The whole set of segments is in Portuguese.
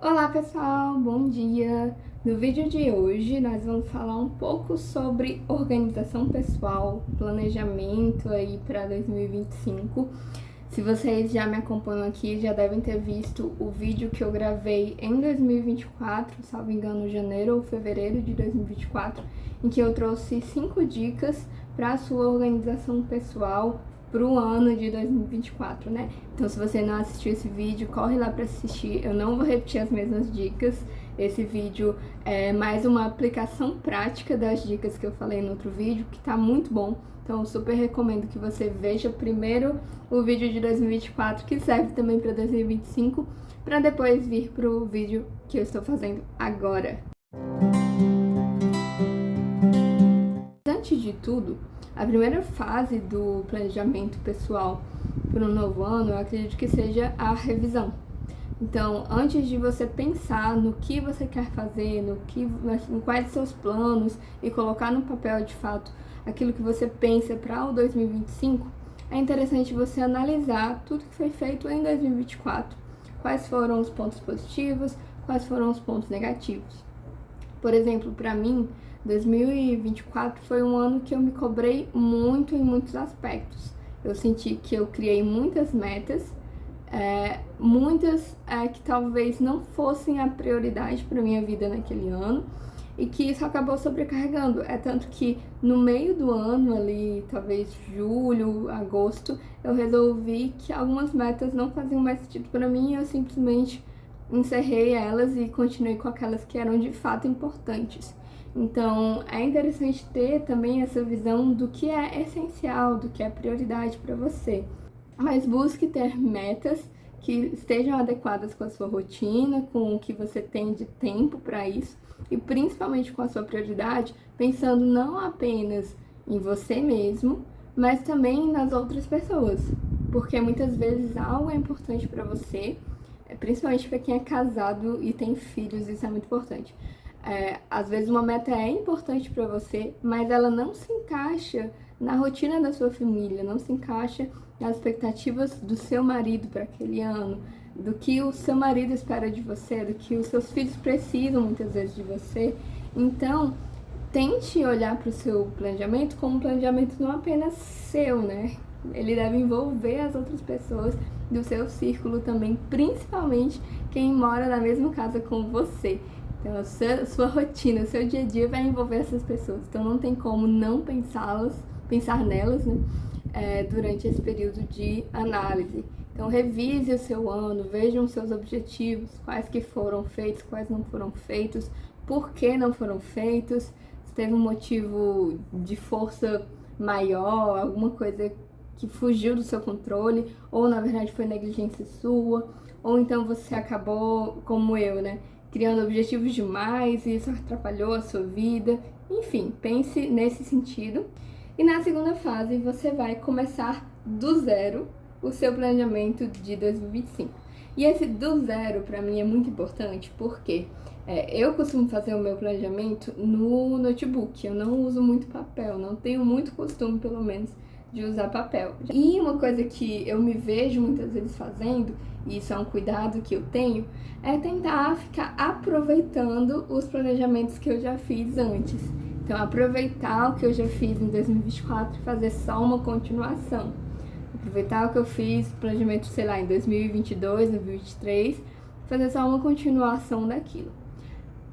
Olá pessoal, bom dia! No vídeo de hoje nós vamos falar um pouco sobre organização pessoal, planejamento aí para 2025. Se vocês já me acompanham aqui, já devem ter visto o vídeo que eu gravei em 2024, salvo engano, janeiro ou fevereiro de 2024, em que eu trouxe 5 dicas para a sua organização pessoal para o ano de 2024, né? Então, se você não assistiu esse vídeo, corre lá para assistir. Eu não vou repetir as mesmas dicas. Esse vídeo é mais uma aplicação prática das dicas que eu falei no outro vídeo, que tá muito bom. Então, eu super recomendo que você veja primeiro o vídeo de 2024, que serve também para 2025, para depois vir para o vídeo que eu estou fazendo agora. Antes de tudo, a primeira fase do planejamento pessoal para um novo ano, eu acredito que seja a revisão. Então, antes de você pensar no que você quer fazer, em quais seus planos e colocar no papel de fato aquilo que você pensa para o 2025, é interessante você analisar tudo que foi feito em 2024. Quais foram os pontos positivos, quais foram os pontos negativos. Por exemplo, para mim, 2024 foi um ano que eu me cobrei muito em muitos aspectos. Eu senti que eu criei muitas metas, que talvez não fossem a prioridade para minha vida naquele ano, e que isso acabou sobrecarregando. É tanto que no meio do ano, ali, talvez julho, agosto, eu resolvi que algumas metas não faziam mais sentido para mim e eu simplesmente encerrei elas e continuei com aquelas que eram de fato importantes. Então, é interessante ter também essa visão do que é essencial, do que é prioridade para você. Mas busque ter metas que estejam adequadas com a sua rotina, com o que você tem de tempo para isso e principalmente com a sua prioridade, pensando não apenas em você mesmo, mas também nas outras pessoas. Porque muitas vezes algo é importante para você, principalmente para quem é casado e tem filhos, isso é muito importante. Às vezes uma meta é importante para você, mas ela não se encaixa na rotina da sua família, não se encaixa nas expectativas do seu marido para aquele ano, do que o seu marido espera de você, do que os seus filhos precisam muitas vezes de você. Então, tente olhar para o seu planejamento como um planejamento não apenas seu, né? Ele deve envolver as outras pessoas do seu círculo também, principalmente quem mora na mesma casa com você. Então, a sua rotina, o seu dia a dia vai envolver essas pessoas. Então, não tem como não pensar nelas, né, durante esse período de análise. Então, revise o seu ano, veja os seus objetivos, quais que foram feitos, quais não foram feitos, por que não foram feitos, se teve um motivo de força maior, alguma coisa que fugiu do seu controle, ou na verdade foi negligência sua, ou então você acabou, como eu, né, criando objetivos demais e isso atrapalhou a sua vida. Enfim, pense nesse sentido. E na segunda fase, você vai começar do zero o seu planejamento de 2025. E esse do zero, para mim, é muito importante, porque eu costumo fazer o meu planejamento no notebook. Eu não uso muito papel, não tenho muito costume, pelo menos, de usar papel. E uma coisa que eu me vejo muitas vezes fazendo, e isso é um cuidado que eu tenho, é tentar ficar aproveitando os planejamentos que eu já fiz antes. Então, aproveitar o que eu já fiz em 2024 e fazer só uma continuação. Aproveitar o que eu fiz, planejamento, sei lá, em 2022, 2023, fazer só uma continuação daquilo.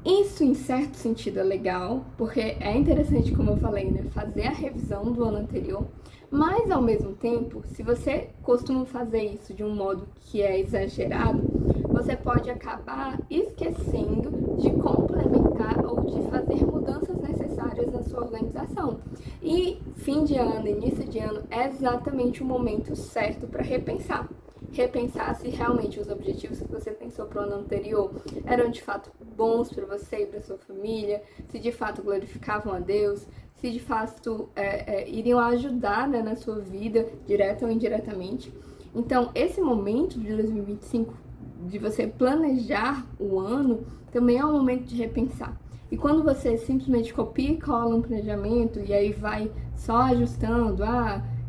Isso, em certo sentido, é legal, porque é interessante, como eu falei, né, fazer a revisão do ano anterior, mas, ao mesmo tempo, se você costuma fazer isso de um modo que é exagerado, você pode acabar esquecendo de complementar ou de fazer mudanças necessárias na sua organização. E fim de ano, início de ano, é exatamente o momento certo para repensar. Repensar se realmente os objetivos que você pensou para o ano anterior eram de fato bons para você e para sua família, se de fato glorificavam a Deus, se de fato iriam ajudar, né, na sua vida, direta ou indiretamente. Então, esse momento de 2025, de você planejar o ano, também é um momento de repensar. E quando você simplesmente copia e cola um planejamento e aí vai só ajustando,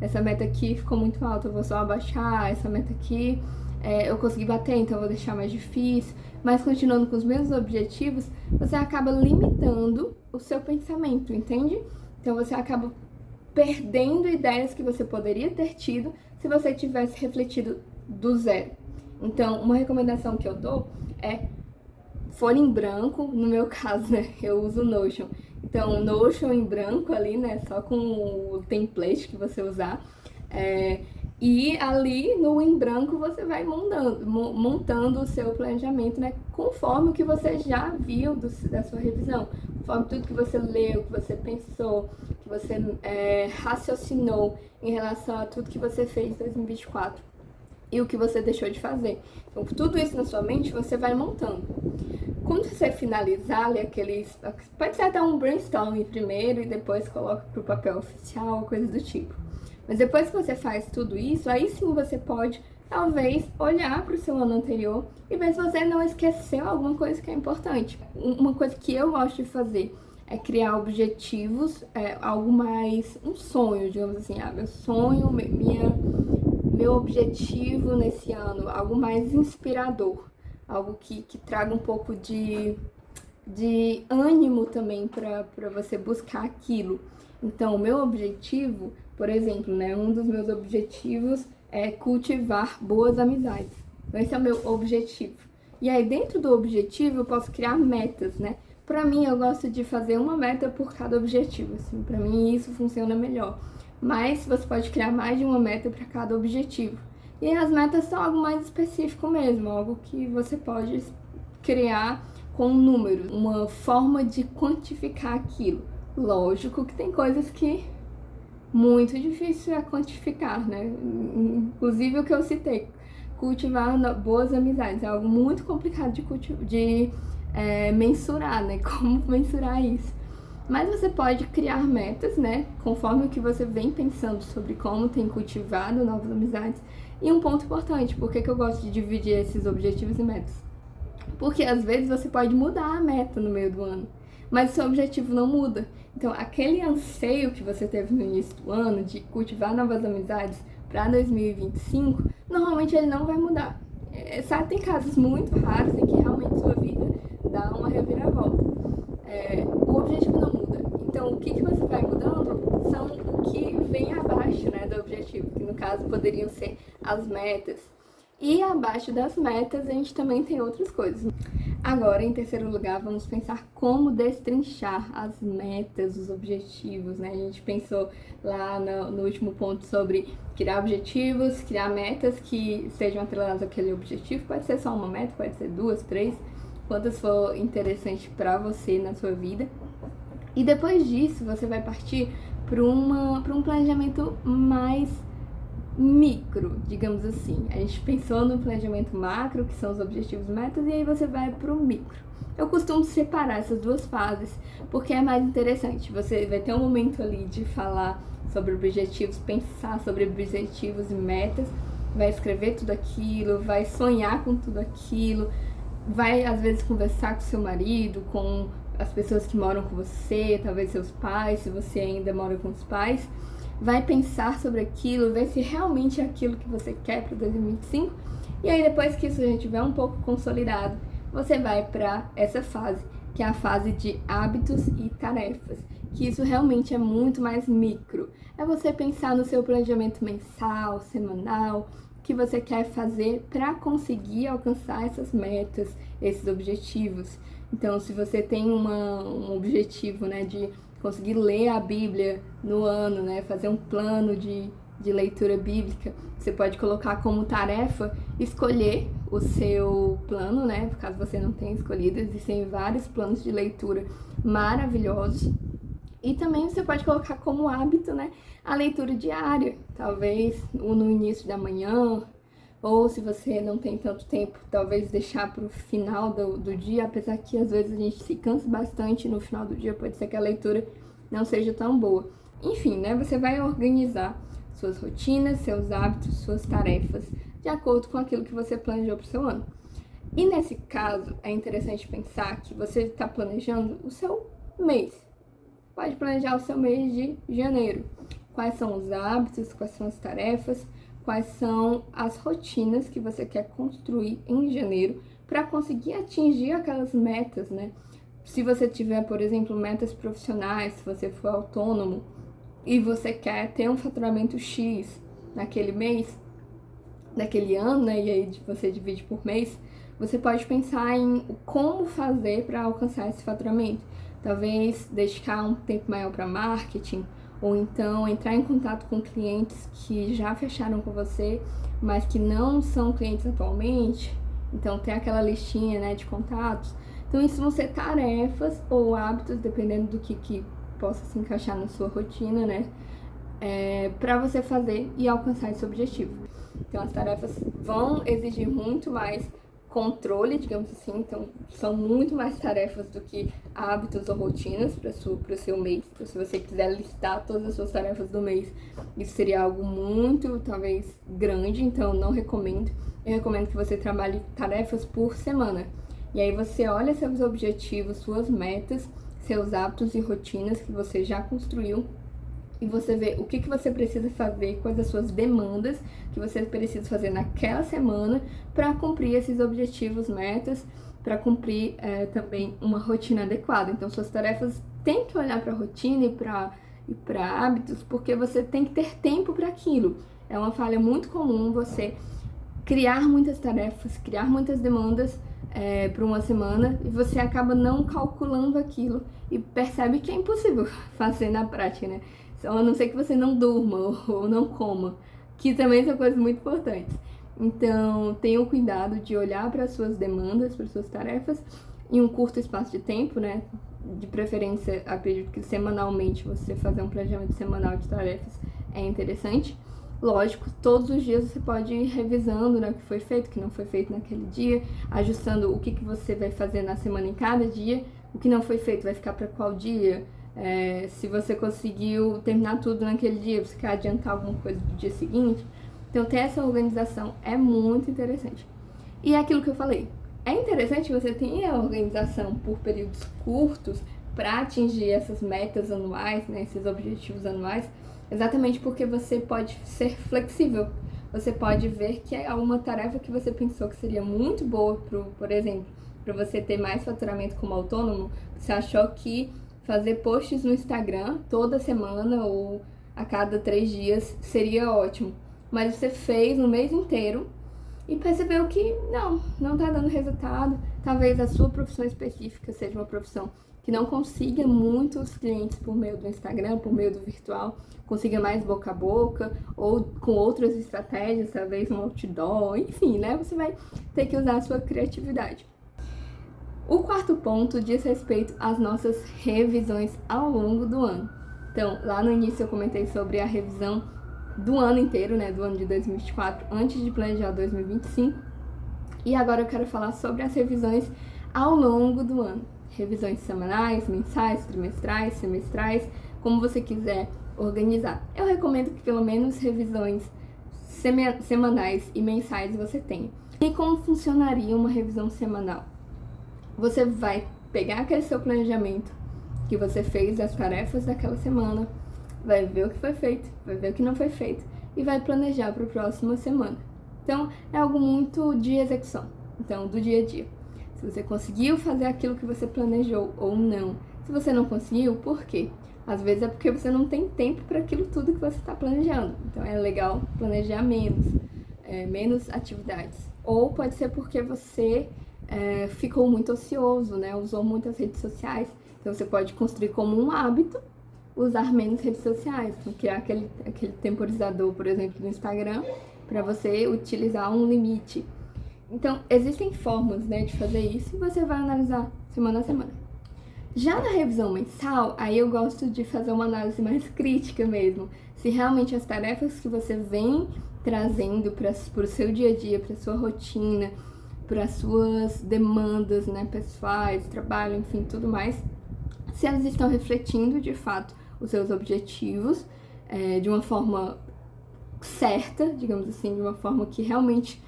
essa meta aqui ficou muito alta, eu vou só abaixar, essa meta aqui eu consegui bater, então eu vou deixar mais difícil. Mas continuando com os mesmos objetivos, você acaba limitando o seu pensamento, entende? Então você acaba perdendo ideias que você poderia ter tido se você tivesse refletido do zero. Então, uma recomendação que eu dou é folha em branco, no meu caso, né, eu uso o Notion. Então, Notion em branco ali, né, só com o template que você usar. E ali no em branco você vai montando o seu planejamento, né? Conforme o que você já viu da sua revisão, conforme tudo que você leu, que você pensou, que você raciocinou em relação a tudo que você fez em 2024 e o que você deixou de fazer. Então, tudo isso na sua mente você vai montando. Quando você finalizar ali pode ser até um brainstorming primeiro e depois coloca para o papel oficial, coisa do tipo. Mas depois que você faz tudo isso, aí sim você pode, talvez, olhar para o seu ano anterior e ver se você não esqueceu alguma coisa que é importante. Uma coisa que eu gosto de fazer é criar objetivos, algo mais, um sonho, digamos assim, meu sonho, meu objetivo nesse ano, algo mais inspirador, algo que traga um pouco de ânimo também para você buscar aquilo. Então, o meu objetivo, por exemplo, né, um dos meus objetivos é cultivar boas amizades. Então, esse é o meu objetivo. E aí, dentro do objetivo, eu posso criar metas, né? Pra mim, eu gosto de fazer uma meta por cada objetivo, assim. Pra mim, isso funciona melhor. Mas você pode criar mais de uma meta para cada objetivo. E aí, as metas são algo mais específico mesmo, algo que você pode criar com números, uma forma de quantificar aquilo. Lógico que tem coisas que muito difícil é quantificar, né? Inclusive o que eu citei, cultivar boas amizades, é algo muito complicado de mensurar, né? Como mensurar isso? Mas você pode criar metas, né? Conforme o que você vem pensando sobre como tem cultivado novas amizades. E um ponto importante, por que eu gosto de dividir esses objetivos e metas? Porque às vezes você pode mudar a meta no meio do ano, mas o seu objetivo não muda. Então, aquele anseio que você teve no início do ano de cultivar novas amizades para 2025, normalmente ele não vai mudar. Sabe, tem casos muito raros em que realmente sua vida dá uma reviravolta. O objetivo não muda. Então, o que você vai mudando são o que vem abaixo, né, do objetivo, que no caso poderiam ser as metas. E abaixo das metas a gente também tem outras coisas. Agora, em terceiro lugar, vamos pensar como destrinchar as metas, os objetivos, né? A gente pensou lá no último ponto sobre criar objetivos, criar metas que sejam atreladas àquele objetivo. Pode ser só uma meta, pode ser 2, 3, quantas for interessante para você na sua vida. E depois disso, você vai partir para um planejamento mais micro, digamos assim. A gente pensou no planejamento macro, que são os objetivos e metas, e aí você vai para o micro. Eu costumo separar essas duas fases, porque é mais interessante. Você vai ter um momento ali de falar sobre objetivos, pensar sobre objetivos e metas, vai escrever tudo aquilo, vai sonhar com tudo aquilo, vai às vezes conversar com seu marido, com as pessoas que moram com você, talvez seus pais, se você ainda mora com os pais, vai pensar sobre aquilo, ver se realmente é aquilo que você quer para 2025, e aí depois que isso já estiver um pouco consolidado, você vai para essa fase, que é a fase de hábitos e tarefas, que isso realmente é muito mais micro. É você pensar no seu planejamento mensal, semanal, o que você quer fazer para conseguir alcançar essas metas, esses objetivos. Então, se você tem um objetivo, né, de conseguir ler a Bíblia no ano, né, fazer um plano de leitura bíblica, você pode colocar como tarefa escolher o seu plano, né, caso você não tenha escolhido, existem vários planos de leitura maravilhosos. E também você pode colocar como hábito, né, a leitura diária, talvez no início da manhã, ou se você não tem tanto tempo, talvez deixar para o final do dia, apesar que às vezes a gente se cansa bastante no final do dia, pode ser que a leitura não seja tão boa. Enfim, né, você vai organizar suas rotinas, seus hábitos, suas tarefas, de acordo com aquilo que você planejou para o seu ano. E nesse caso, é interessante pensar que você está planejando o seu mês. Pode planejar o seu mês de janeiro. Quais são os hábitos, quais são as tarefas, quais são as rotinas que você quer construir em janeiro para conseguir atingir aquelas metas, né? Se você tiver, por exemplo, metas profissionais, se você for autônomo e você quer ter um faturamento X naquele mês, naquele ano, né? E aí você divide por mês, você pode pensar em como fazer para alcançar esse faturamento. Talvez dedicar um tempo maior para marketing, ou então entrar em contato com clientes que já fecharam com você, mas que não são clientes atualmente. Então, ter aquela listinha, né, de contatos. Então, isso vão ser tarefas ou hábitos, dependendo do que possa se encaixar na sua rotina, né, para você fazer e alcançar esse objetivo. Então, as tarefas vão exigir muito mais controle, digamos assim, então são muito mais tarefas do que hábitos ou rotinas para o seu mês. Então, se você quiser listar todas as suas tarefas do mês, isso seria algo muito, talvez, grande, então não recomendo. Eu recomendo que você trabalhe tarefas por semana. E aí você olha seus objetivos, suas metas, seus hábitos e rotinas que você já construiu, e você vê o que você precisa fazer, quais as suas demandas que você precisa fazer naquela semana para cumprir esses objetivos, metas, para cumprir também uma rotina adequada. Então, suas tarefas tem que olhar para a rotina e para hábitos, porque você tem que ter tempo para aquilo. É uma falha muito comum você criar muitas tarefas, criar muitas demandas para uma semana e você acaba não calculando aquilo e percebe que é impossível fazer na prática, né? A não ser que você não durma ou não coma, que também são coisas muito importantes. Então, tenha o cuidado de olhar para as suas demandas, para as suas tarefas, em um curto espaço de tempo, né? De preferência, acredito que semanalmente você fazer um planejamento semanal de tarefas é interessante. Lógico, todos os dias você pode ir revisando, né, o que foi feito, o que não foi feito naquele dia, ajustando o que você vai fazer na semana em cada dia, o que não foi feito vai ficar para qual dia. Se você conseguiu terminar tudo naquele dia, você quer adiantar alguma coisa do dia seguinte. Então, ter essa organização é muito interessante. E é aquilo que eu falei, é interessante que você tenha a organização por períodos curtos para atingir essas metas anuais, né, esses objetivos anuais, exatamente porque você pode ser flexível. Você pode ver que é alguma tarefa que você pensou que seria muito boa, por exemplo, para você ter mais faturamento como autônomo, você achou que fazer posts no Instagram toda semana ou a cada 3 dias seria ótimo. Mas você fez no mês inteiro e percebeu que não tá dando resultado. Talvez a sua profissão específica seja uma profissão que não consiga muitos clientes por meio do Instagram, por meio do virtual, consiga mais boca a boca ou com outras estratégias, talvez um outdoor, enfim, né? Você vai ter que usar a sua criatividade. O quarto ponto diz respeito às nossas revisões ao longo do ano. Então, lá no início eu comentei sobre a revisão do ano inteiro, né, do ano de 2024, antes de planejar 2025. E agora eu quero falar sobre as revisões ao longo do ano. Revisões semanais, mensais, trimestrais, semestrais, como você quiser organizar. Eu recomendo que pelo menos revisões semanais e mensais você tenha. E como funcionaria uma revisão semanal? Você vai pegar aquele seu planejamento que você fez das tarefas daquela semana, vai ver o que foi feito, vai ver o que não foi feito e vai planejar para a próxima semana. Então, é algo muito de execução, então, do dia a dia. Se você conseguiu fazer aquilo que você planejou ou não. Se você não conseguiu, por quê? Às vezes é porque você não tem tempo para aquilo tudo que você está planejando. Então, é legal planejar menos atividades. Ou pode ser porque você ficou muito ocioso, né? Usou muitas redes sociais. Então, você pode construir como um hábito usar menos redes sociais. Então, criar aquele temporizador, por exemplo, do Instagram, para você utilizar um limite. Então, existem formas, né, de fazer isso e você vai analisar semana a semana. Já na revisão mensal, aí eu gosto de fazer uma análise mais crítica mesmo. Se realmente as tarefas que você vem trazendo para o seu dia a dia, para a sua rotina, para as suas demandas, né, pessoais, trabalho, enfim, tudo mais, se elas estão refletindo de fato os seus objetivos de uma forma certa, digamos assim, de uma forma que realmente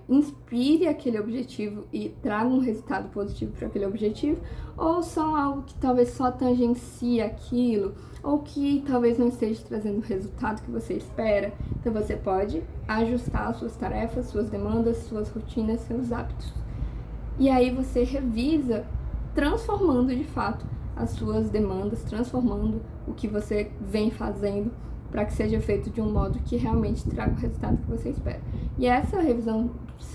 inspire aquele objetivo e traga um resultado positivo para aquele objetivo, ou são algo que talvez só tangencie aquilo, ou que talvez não esteja trazendo o resultado que você espera. Então você pode ajustar suas tarefas, suas demandas, suas rotinas, seus hábitos. E aí você revisa, transformando de fato as suas demandas, transformando o que você vem fazendo para que seja feito de um modo que realmente traga o resultado que você espera. E essa revisão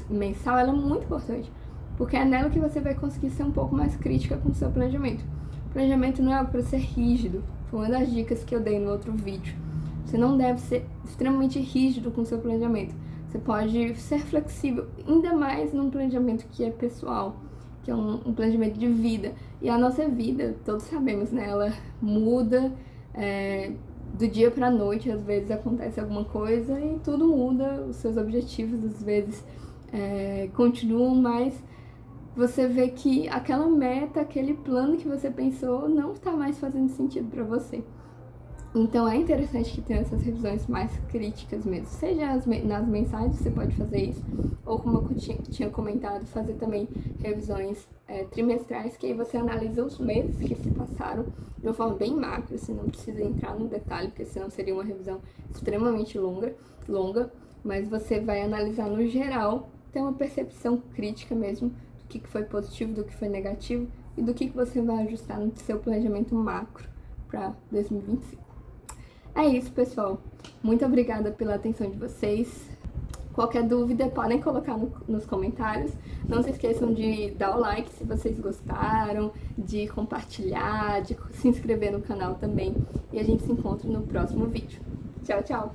mensal, ela é muito importante, porque é nela que você vai conseguir ser um pouco mais crítica com o seu planejamento. O planejamento não é algo para ser rígido, foi uma das dicas que eu dei no outro vídeo. Você não deve ser extremamente rígido com o seu planejamento. Você pode ser flexível, ainda mais num planejamento que é pessoal, que é um planejamento de vida. E a nossa vida, todos sabemos, né? Ela muda do dia para a noite, às vezes acontece alguma coisa e tudo muda, os seus objetivos às vezes continuam, mas você vê que aquela meta, aquele plano que você pensou não está mais fazendo sentido para você. Então é interessante que tenha essas revisões mais críticas mesmo, seja nas mensagens, você pode fazer isso, ou como eu tinha comentado, fazer também revisões trimestrais, que aí você analisa os meses que se passaram de uma forma bem macro, você não precisa entrar no detalhe, porque senão seria uma revisão extremamente longa, mas você vai analisar no geral, ter uma percepção crítica mesmo do que foi positivo, do que foi negativo e do que você vai ajustar no seu planejamento macro para 2025. É isso, pessoal. Muito obrigada pela atenção de vocês. Qualquer dúvida, podem colocar nos comentários. Não se esqueçam de dar o like se vocês gostaram, de compartilhar, de se inscrever no canal também. E a gente se encontra no próximo vídeo. Tchau, tchau!